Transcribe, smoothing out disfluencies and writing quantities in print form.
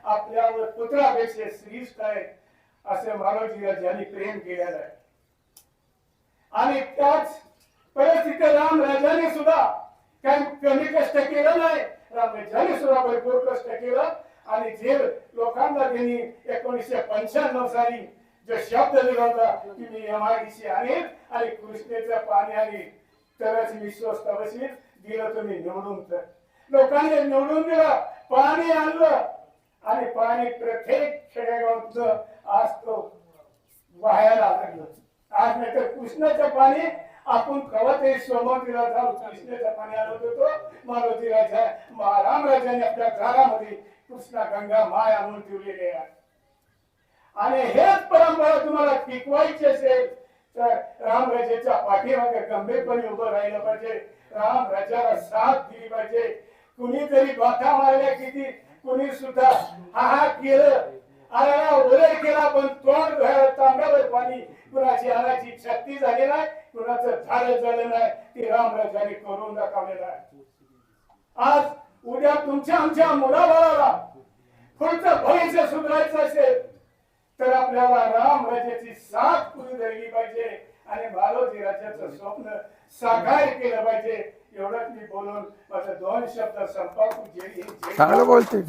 आपल्यावर पुत्रापेक्षा श्रेष्ठ आहे असे मानवजीला ज्यांनी प्रेम केलेलं आहे. आणि त्याच परिस्थितीत राम राजाने सुद्धा काही कमी कष्ट केलं नाही. राम राजाने सुद्धा भरपूर कष्ट केलं आणि जे लोकांना त्यांनी 1995 साली जो शब्द दिला होता की मी MIDC आणेल आणि कृष्णेचं पाणी आणि तरच मी स्वस्त बसील, दिलं तुम्ही निवडून. तर लोकांनी निवडून दिलं, पाणी आणलं आणि पाणी प्रत्येक खेडेगावात आज तो वाहायला लागलं. आज नाही तर कृष्णाचं पाणी आपण कवते सोमतीला जाऊन कृष्णाचं पाणी आणत होतो. मारुती राजा राम राजाने आपल्या घरामध्ये कृष्णा गंगा माय आणून ठेवलेले आहे. आणि हेच परंपरा तुम्हाला टिकवायची असेल तर राम राजाच्या पाठीमागे गंभीरपणे उभं राहिलं पाहिजे. राम राजाला साथ दिली पाहिजे. कुणीतरी बाथा मारल्या किती कुणी सुद्धा हा केलं आला उदय केला पण तोंड तांब्यावर पाणी कुणाची आणायची शक्ती झाली नाही, कुणाचं झालं नाही. ते राम राजाने करून दाखवलेलं आहे. आज उद्या तुमच्या आमच्या मुलाबाळाला पुढचं भविष्य सुधारायचं असेल तर आपल्याला राम राजाची साथ पुरी धरली पाहिजे आणि मारुती राजाचं स्वप्न साकार केलं पाहिजे. एवढंच मी बोलून माझं 2 शब्द संपवतो. चांगलं बोलते.